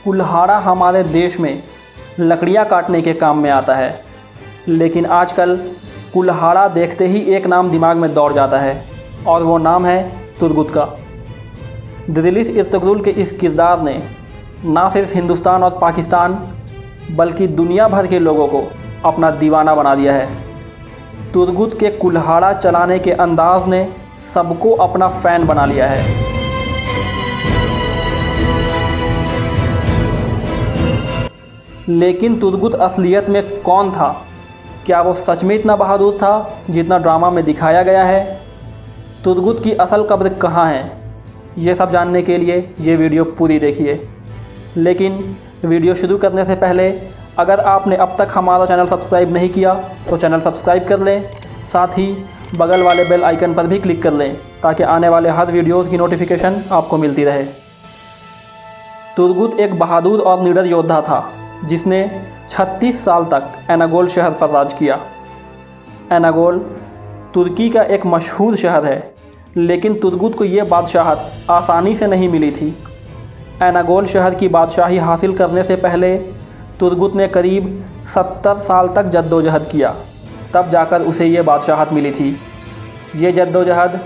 कुल्हाड़ा हमारे देश में लकड़ियाँ काटने के काम में आता है, लेकिन आजकल कुल्हाड़ा देखते ही एक नाम दिमाग में दौड़ जाता है और वो नाम है तुर्गुत का। दिल्लीस इर्तुगरुल के इस किरदार ने ना सिर्फ हिंदुस्तान और पाकिस्तान बल्कि दुनिया भर के लोगों को अपना दीवाना बना दिया है। तुर्गुत के कुल्हाड़ा चलाने के अंदाज ने सबको अपना फ़ैन बना लिया है। लेकिन तुर्गुत असलियत में कौन था? क्या वो सच में इतना बहादुर था जितना ड्रामा में दिखाया गया है? तुर्गुत की असल कब्र कहाँ है? ये सब जानने के लिए ये वीडियो पूरी देखिए। लेकिन वीडियो शुरू करने से पहले अगर आपने अब तक हमारा चैनल सब्सक्राइब नहीं किया तो चैनल सब्सक्राइब कर लें, साथ ही बगल वाले बेल आइकन पर भी क्लिक कर लें ताकि आने वाले हर वीडियोज़ की नोटिफिकेशन आपको मिलती रहे। तुर्गुत एक बहादुर और निडर योद्धा था जिसने 36 साल तक एनागोल शहर पर राज किया। एनागोल तुर्की का एक मशहूर शहर है, लेकिन तुर्गुत को ये बादशाहत आसानी से नहीं मिली थी। एनागोल शहर की बादशाही हासिल करने से पहले तुर्गुत ने करीब 70 साल तक जद्दोजहद किया, तब जाकर उसे ये बादशाहत मिली थी। ये जद्दोजहद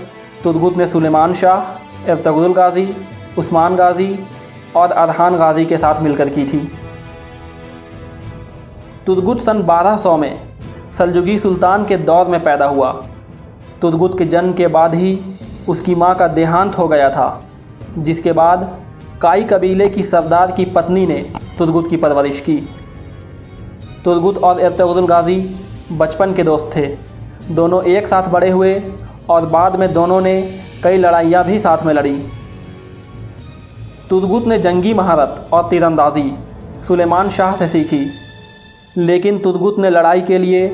तुर्गुत ने सुलेमान शाह, इर्तुगरुल गाज़ी, उस्मान गाज़ी और अरहान गाज़ी के साथ मिलकर की थी। तुर्गुत सन 1200 में सल्जुकी सुल्तान के दौर में पैदा हुआ। तुर्गुत के जन्म के बाद ही उसकी मां का देहांत हो गया था, जिसके बाद काई कबीले की सरदार की पत्नी ने तुर्गुत की परवरिश की। तुर्गुत और इर्तुगरुल गाज़ी बचपन के दोस्त थे। दोनों एक साथ बड़े हुए और बाद में दोनों ने कई लड़ाइयाँ भी साथ में लड़ी। तुर्गुत ने जंगी महारत और तीरंदाजी सुलेमान शाह से सीखी, लेकिन तुर्गुत ने लड़ाई के लिए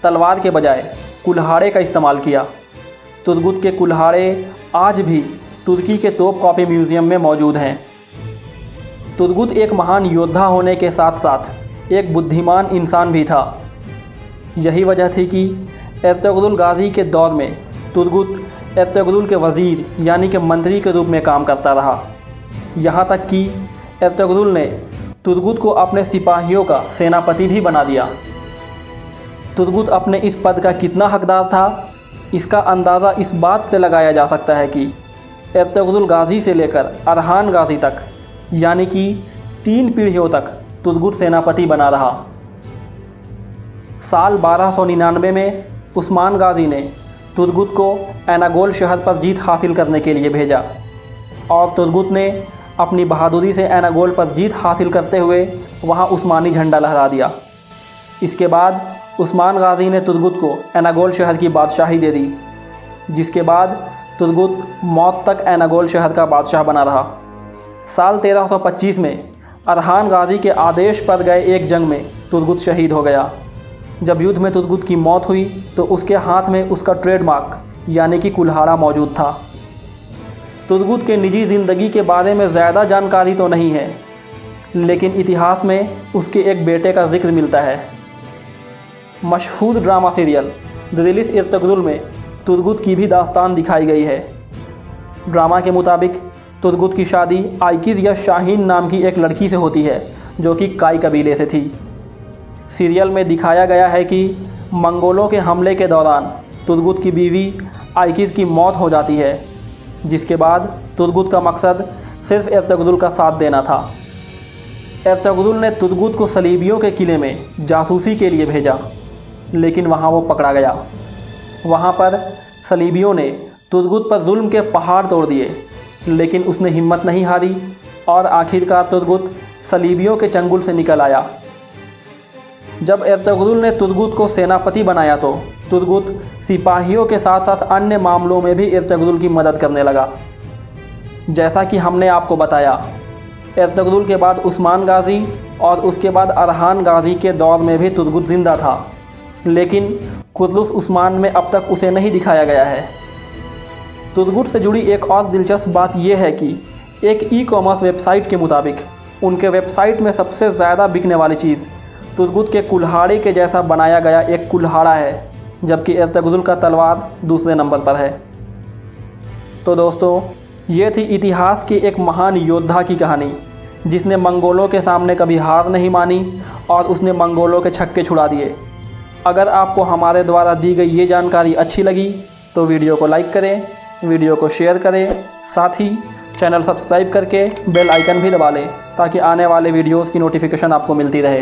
तलवार के बजाय कुल्हाड़े का इस्तेमाल किया। तुर्गुत के कुल्हाड़े आज भी तुर्की के तोपकापी म्यूज़ियम में मौजूद हैं। तुर्गुत एक महान योद्धा होने के साथ साथ एक बुद्धिमान इंसान भी था। यही वजह थी कि इर्तुगरुल गाज़ी के दौर में तुर्गुत इर्तुगरुल के वज़ीर यानी कि मंत्री के रूप में काम करता रहा। यहाँ तक कि इर्तुगरुल ने तुर्गुत को अपने सिपाहियों का सेनापति भी बना दिया। तुर्गुत अपने इस पद का कितना हकदार था, इसका अंदाज़ा इस बात से लगाया जा सकता है कि इर्तुगरुल गाज़ी से लेकर अरहान गाज़ी तक यानी कि 3 पीढ़ियों तक तुर्गुत सेनापति बना रहा। साल 1299 में उस्मान गाज़ी ने तुर्गुत को एनागोल शहर पर जीत हासिल करने के लिए भेजा और तुर्गुत ने अपनी बहादुरी से एनागोल पर जीत हासिल करते हुए वहां उस्मानी झंडा लहरा दिया। इसके बाद उस्मान गाज़ी ने तुर्गुत को एनागोल शहर की बादशाही दे दी, जिसके बाद तुर्गुत मौत तक एनागोल शहर का बादशाह बना रहा। साल 1325 में अरहान गाज़ी के आदेश पर गए एक जंग में तुर्गुत शहीद हो गया। जब युद्ध में तुर्गुत की मौत हुई तो उसके हाथ में उसका ट्रेडमार्क यानी कि कुल्हाड़ा मौजूद था। तुर्गुत के निजी ज़िंदगी के बारे में ज़्यादा जानकारी तो नहीं है, लेकिन इतिहास में उसके एक बेटे का जिक्र मिलता है। मशहूर ड्रामा सीरियल दिल्लीस इर्तुगरुल में तुर्गुत की भी दास्तान दिखाई गई है। ड्रामा के मुताबिक तुर्गुत की शादी आइकिज़ या शाहीन नाम की एक लड़की से होती है जो कि काई कबीले से थी। सीरियल में दिखाया गया है कि मंगोलों के हमले के दौरान तुर्गुत की बीवी आइकिज़ की मौत हो जाती है, जिसके बाद तुर्गुत का मकसद सिर्फ इर्तुगरुल का साथ देना था। इर्तुगरुल ने तुर्गुत को सलीबियों के किले में जासूसी के लिए भेजा, लेकिन वहाँ वो पकड़ा गया। वहाँ पर सलीबियों ने तुर्गुत पर जुल्म के पहाड़ तोड़ दिए, लेकिन उसने हिम्मत नहीं हारी और आखिरकार तुर्गुत सलीबियों के चंगुल से निकल आया। जब इर्तुगरुल ने तुर्गुत को सेनापति बनाया तो तुर्गुत सिपाहियों के साथ साथ अन्य मामलों में भी इर्तुगरुल की मदद करने लगा। जैसा कि हमने आपको बताया, इर्तुगरुल के बाद उस्मान गाज़ी और उसके बाद अरहान गाज़ी के दौर में भी तुर्गुत ज़िंदा था, लेकिन कुतुस उस्मान में अब तक उसे नहीं दिखाया गया है। तुर्गुत से जुड़ी एक और दिलचस्प बात यह है कि एक ई-कॉमर्स वेबसाइट के मुताबिक उनके वेबसाइट में सबसे ज़्यादा बिकने वाली चीज़ तुर्गुत के कुल्हाड़े के जैसा बनाया गया एक कुल्हाड़ा है, जबकि इर्तुगरुल का तलवार दूसरे नंबर पर है। तो दोस्तों, ये थी इतिहास के एक महान योद्धा की कहानी जिसने मंगोलों के सामने कभी हार नहीं मानी और उसने मंगोलों के छक्के छुड़ा दिए। अगर आपको हमारे द्वारा दी गई ये जानकारी अच्छी लगी तो वीडियो को लाइक करें, वीडियो को शेयर करें, साथ ही चैनल सब्सक्राइब करके बेल आइकन भी दबा लें ताकि आने वाले वीडियोस की नोटिफिकेशन आपको मिलती रहे।